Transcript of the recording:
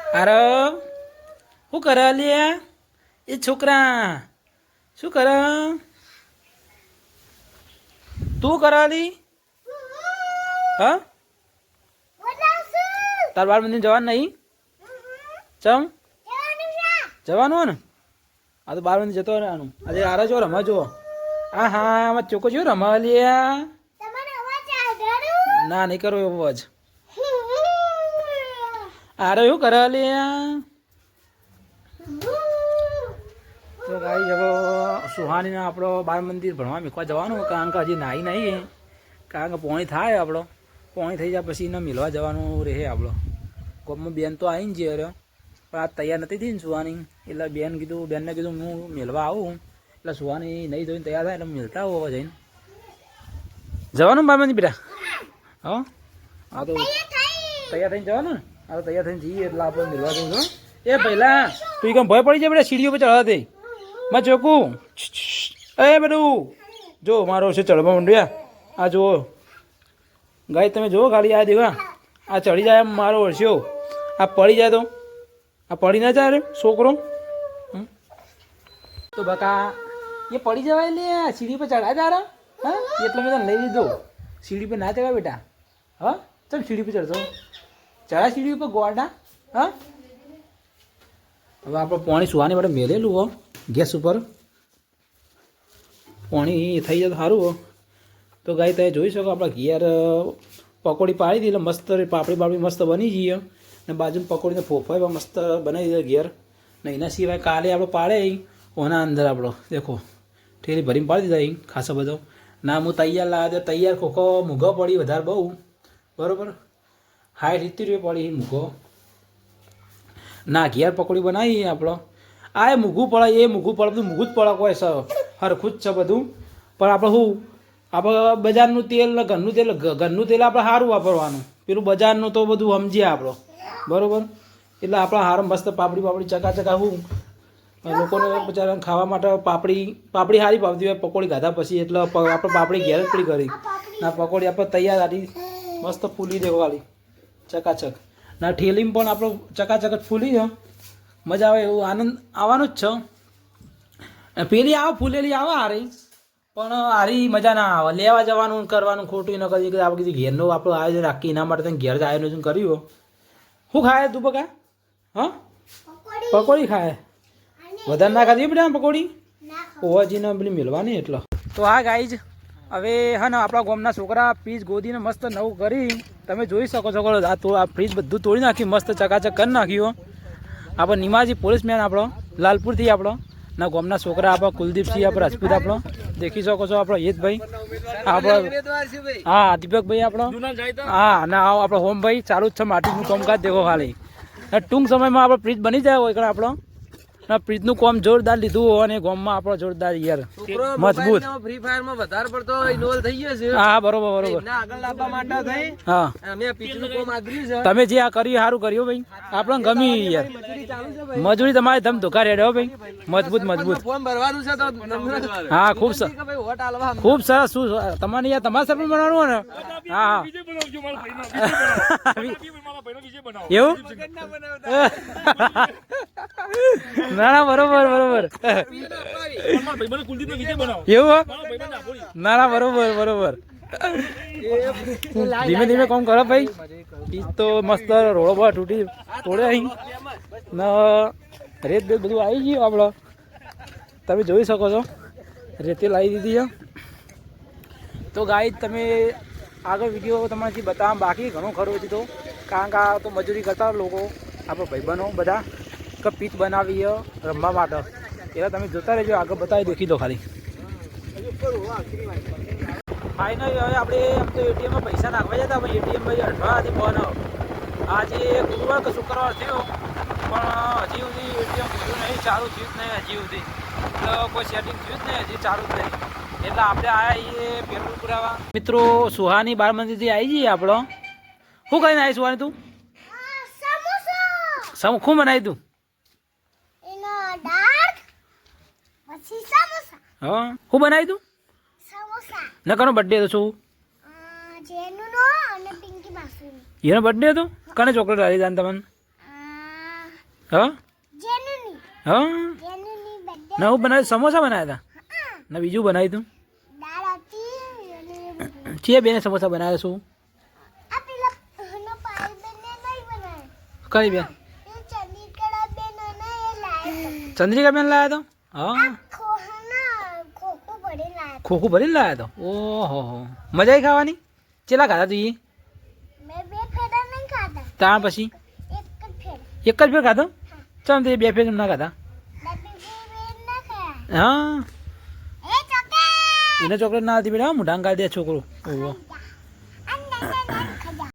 આરવ શું કરે લ્યા એ છોકરા શું કરે તું કરાલી હા તાર બાર મંદિર જવાનું નહીં ચમ જવાનું ને આ તો બાર મંદિર જતો રહેવાનું આજે આરા જો રમા જો હા હા આમાં ચોકો જો રમા લ્યા ના નહીં કરો એવો અવાજ આરે શું કરે લ્યા તો ગાઈ હવે સુહાનીને આપણો બાળ મંદિર ભણવા મૂકવા જવાનું કારણ કે હજી નાહી નહીં કારણ કે પોણી થાય આપણો પોણી થઈ જાય પછી એને મિલવા જવાનું રહે આપણો કોમમાં બેન તો આવીને જઈએ રહ્યો પણ આ તૈયાર નથી થઈ ને સુહાની એટલે બેનને કીધું હું મિલવા આવું એટલે સુહાની નહીં જોઈને તૈયાર થાય એટલે મિલતા આવું જઈને જવાનું બાળ મંદિર બેટા હા હા તો તૈયાર થઈને જવાનું ને આ તો તૈયાર થઈને જઈએ એટલે આપણે મિલવા જવું એ પહેલાં તું કેમ ભય પડી જાય બેટા સીડીઓ પર ચડવા દે માં ચોકું એ બધું જો મારો છે ચડવા માંડ્યા આ જુઓ ગાય તમે જુઓ ખાલી આ દેવા આ ચડી જાય એમ મારો વર્ષો આ પડી જાય તો આ પડી ના જાય રે છોકરો તો બકા એ પડી જવાય લે સીડી પર ચડાય તારા હા એટલે મેં તને લઈ લીધો સીડી પર ના ચડાય બેટા હા ચમ સીડી પર ચડતો ચડા સીડી ઉપર ગોડા હા હવે આપણે પાણી સુવાની માટે મેલેલું હો ગેસ ઉપર પાણી થઈ જાય તો સારું હો તો ગાય તમે જોઈ શકો આપણે ઘેર પકોડી પાડી હતી એટલે મસ્ત પાપડી મસ્ત બની જઈએ ને બાજુમાં પકોડીને ફોફા મસ્ત બનાવી દઈએ ઘેર ને એના સિવાય કાલે આપણે પાડે ઓના અંદર આપણો દેખો ઠેલી ભરીને પાડી દીધા ખાસો બધો ના હું તૈયાર લાવ્યો તૈયાર ખોખો મૂઘો પડી વધારે બહુ બરાબર 60-70 રૂપિયા પડી મૂઘો ના ઘેર પકોડી બનાવી આપણો આ એ મૂઘું પડે બધું મૂઘું જ પડે કોઈ હરખું જ છે બધું પણ આપણે શું આપણે બજારનું તેલ ને ઘરનું તેલ આપણે સારું વાપરવાનું પેલું બજારનું તો બધું સમજીએ આપણો બરાબર એટલે આપણે સારું મસ્ત પાપડી ચકાચકા શું લોકોને બચારાને ખાવા માટે પાપડી સારી ભાવતી હોય પકોડી ખાધા પછી એટલે આપણે પાપડી ઘેર જ પડી કરી ના પકોડી આપણે તૈયાર આડી મસ્ત ફૂલી દેવો વાળી ચકાચક ના ઠેલીમાં પણ આપણો ચકાચક જ ફૂલી છે મજા આવે એવું આનંદ આવવાનું જ છે પેલી આવે ફૂલેલી આવે હારી પણ હારી મજા ના આવે લેવા જવાનું કરવાનું ખોટું ન કરી કે આપણે કીધું ઘેરનું આપણું આયોજન રાખી એના માટે તમે ઘેર જ આયોજન કર્યું શું ખાય તું બકા હા પકોડી ખાય વધારે ના ખાધી બેટા પકોડી ઓવાજીને પેલી મિલવાની એટલો તો હા ગાઈ જ હવે હા ને આપણા ગામના છોકરા પીસ ગોદીને મસ્ત નવું કરી તમે જોઈ શકો છો આ ફ્રીજ બધું તોડી નાખ્યું મસ્ત ચકાચક કરી નાખ્યું આપણે નિમાજી પોલીસમેન આપણો લાલપુરથી આપણો ના ગામના છોકરા આપણો કુલદીપસિંહ આપણો રાજપૂત આપણો દેખી શકો છો આપણો હિતભાઈ આપણો હા દીપકભાઈ આપણો હા અને આપણો હોમભાઈ ચાલુ જ છે માટીનું કામકાજ દેખો ખાલી ટૂંક સમયમાં આપણો ફ્રીજ બની જાય હોય એટલે આપણો ફ્રીજનું કામ જોરદાર લીધું હોય અને ગામમાં આપણો જોરદાર યાર મજબૂત ફ્રી ફાયર માં વધારે પડતો ઇન્વોલ્વ થઈ ગયો છે હા બરોબર આગળ લાવવા માટે થઈ હા અમે પીચનું કામ આદર્યું છે તમે જે આ કર્યું સારું કર્યું ભાઈ આપણને ગમી યાર મજૂરી તમારે ધમ ધોકા રેડ્યો ભાઈ મજબૂત ફોર્મ ભરવાનું છે તો હા ખૂબ સરસ શું તમારે યાર તમારે સરપંચ બનાવવાનું હોય ને હા એવું ના બરોબર એવું ના બરોબર ધીમે કામ કરો ભાઈ ઈ તો મસ્ત રોડો બહાર તોડે અહીં રેત બેત બધું આવી ગયું આપણો તમે જોઈ શકો છો રેતે લાવી દીધી છે તો ગાઈ તમે આગળ વિડીયો તમારાથી બતાવવા બાકી ઘણું ખરું હતું તો કારણ કે આ તો મજૂરી કરતા લોકો આપણો ભાઈબંધો બધા કે પીચ બનાવી રમવા માટે એટલે તમે જોતા રહેજો આગળ બતાવી દેખી દો ખાલી ફાઇનલી હવે આપણે આમ તો એટીએમમાં પૈસા નાખવા જતા પણ એટીએમ ભાઈ અઠવાડિયાથી બંધ આજે ગુરુવાર કે શુક્રવાર થયો પણ હજી સુધી એટીએમ ખુલ્યું નહીં ચાલુ થયું જ નહીં હજી સુધી એટલે કોઈ સેટિંગ થયું જ નહીં હજી ચાલુ જ નહીં એટલે આપણે આવ્યા એ પેટ્રોલ પુરાવા મિત્રો સુહાની બાળ મંદિરથી આવી જઈએ આપણો શું કરીને આવી સુહાની તું શું બનાવી તું હા શું બનાવી તું ન કનો બર્થડે હતો શું એનો બર્થડે હતો કને ચોકલેટ આવી જાય તમને હા જેનુની હા જેનુની બર્થડે નવું બનાવ્યું સમોસા બનાવ્યા હતા ને બીજું બનાવ્યું તું દાળ હતી અને ચીએ બેને સમોસા બનાવ્યા શું આ પેલા હનો પાલ બેને નહીં બનાવે કઈ બેન એ ચંદીકડા બેન અને એ લાય ચંદ્રિકા બેન લાવ્યા તો હા ખોહના ખોખું ભરી લાય ખોખું ભરીને લાવ્યા તો ઓહો હો મજા આવી ખાવાની ચેલા ખાધા તું એ મેં બે ફેરા નહીં ખાધા ત્યાં પછી એક જ ફેર એક જ ફેર ખાધો ચાલ તે બે ફેર કેમ ના ખાધા ડબ્બી બેન ના ખાયા હા એ ચોકે એને ચોકલેટ ના હતી બેટા મોઢાંગ કાઢી દે છોકરો ઓહો અંદર